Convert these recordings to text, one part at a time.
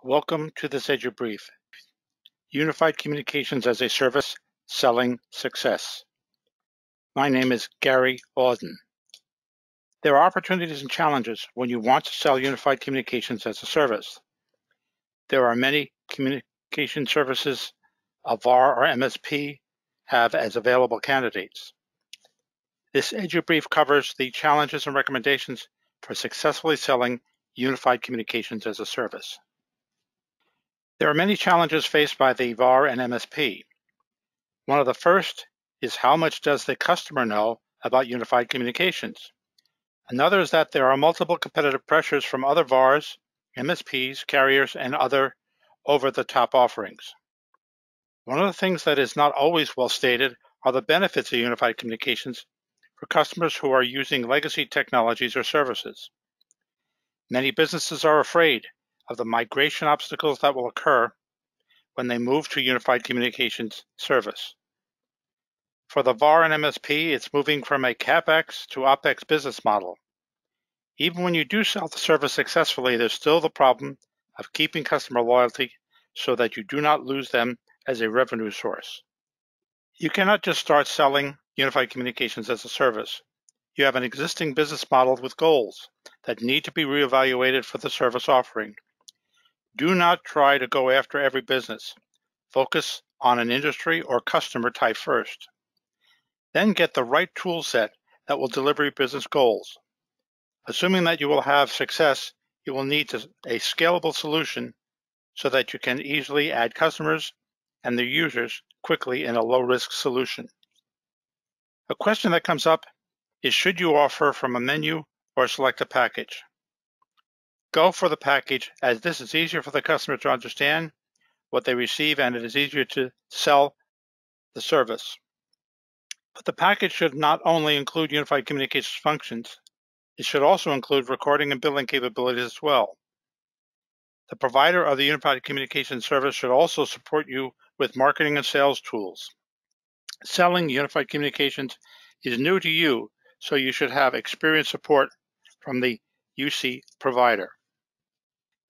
Welcome to this EDUbrief, Unified Communications as a Service, Selling Success. My name is Gary Audin. There are opportunities and challenges when you want to sell Unified Communications as a Service. There are many communication services a VAR or MSP have as available candidates. This EDUbrief covers the challenges and recommendations for successfully selling Unified Communications as a Service. There are many challenges faced by the VAR and MSP. One of the first is how much does the customer know about unified communications? Another is that there are multiple competitive pressures from other VARs, MSPs, carriers, and other over-the-top offerings. One of the things that is not always well stated are the benefits of unified communications for customers who are using legacy technologies or services. Many businesses are afraid of the migration obstacles that will occur when they move to unified communications service. For the VAR and MSP, it's moving from a CapEx to OpEx business model. Even when you do sell the service successfully, there's still the problem of keeping customer loyalty so that you do not lose them as a revenue source. You cannot just start selling unified communications as a service. You have an existing business model with goals that need to be reevaluated for the service offering. Do not try to go after every business. Focus on an industry or customer type first. Then get the right tool set that will deliver your business goals. Assuming that you will have success, you will need a scalable solution so that you can easily add customers and their users quickly in a low-risk solution. A question that comes up is, should you offer from a menu or select a package? Go for the package, as this is easier for the customer to understand what they receive and it is easier to sell the service. But the package should not only include unified communications functions, it should also include recording and billing capabilities as well. The provider of the unified communications service should also support you with marketing and sales tools. Selling unified communications is new to you, so you should have experienced support from the UC provider.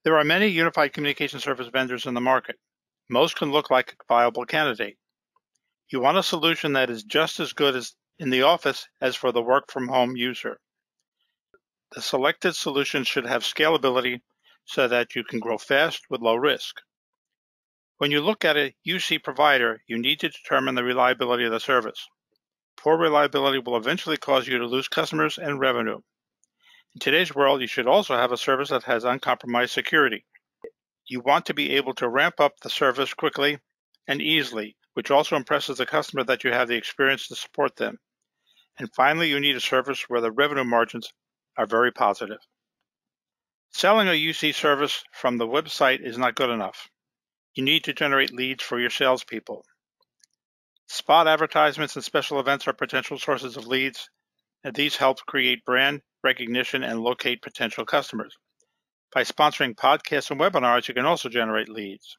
There are many unified communication service vendors in the market. Most can look like a viable candidate. You want a solution that is just as good as in the office as for the work-from-home user. The selected solution should have scalability so that you can grow fast with low risk. When you look at a UC provider, you need to determine the reliability of the service. Poor reliability will eventually cause you to lose customers and revenue. In today's world, you should also have a service that has uncompromised security. You want to be able to ramp up the service quickly and easily, which also impresses the customer that you have the experience to support them. And finally, you need a service where the revenue margins are very positive. Selling a UC service from the website is not good enough. You need to generate leads for your salespeople. Spot advertisements and special events are potential sources of leads, and these help create brand recognition and locate potential customers. By sponsoring podcasts and webinars, you can also generate leads.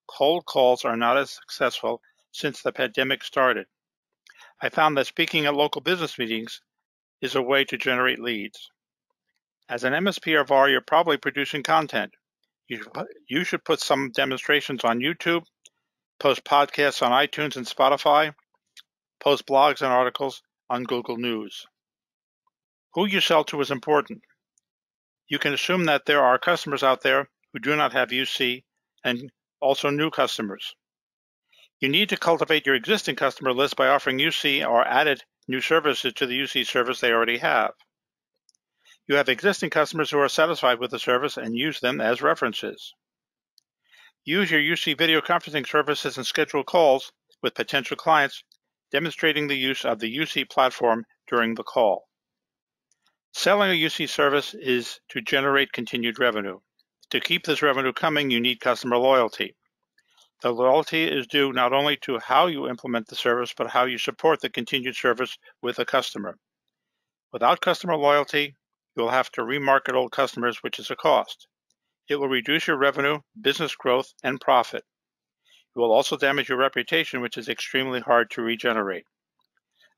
Cold calls are not as successful since the pandemic started. I found that speaking at local business meetings is a way to generate leads. As an MSP or VAR, you're probably producing content. You should put some demonstrations on YouTube, post podcasts on iTunes and Spotify, post blogs and articles on Google News. Who you sell to is important. You can assume that there are customers out there who do not have UC and also new customers. You need to cultivate your existing customer list by offering UC or added new services to the UC service they already have. You have existing customers who are satisfied with the service and use them as references. Use your UC video conferencing services and schedule calls with potential clients, demonstrating the use of the UC platform during the call. Selling a UC service is to generate continued revenue. To keep this revenue coming, you need customer loyalty. The loyalty is due not only to how you implement the service, but how you support the continued service with a customer. Without customer loyalty, you will have to remarket old customers, which is a cost. It will reduce your revenue, business growth, and profit. It will also damage your reputation, which is extremely hard to regenerate.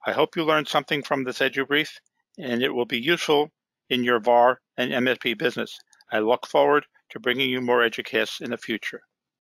I hope you learned something from this EDUbrief, and it will be useful in your VAR and MSP business. I look forward to bringing you more EDUcasts in the future.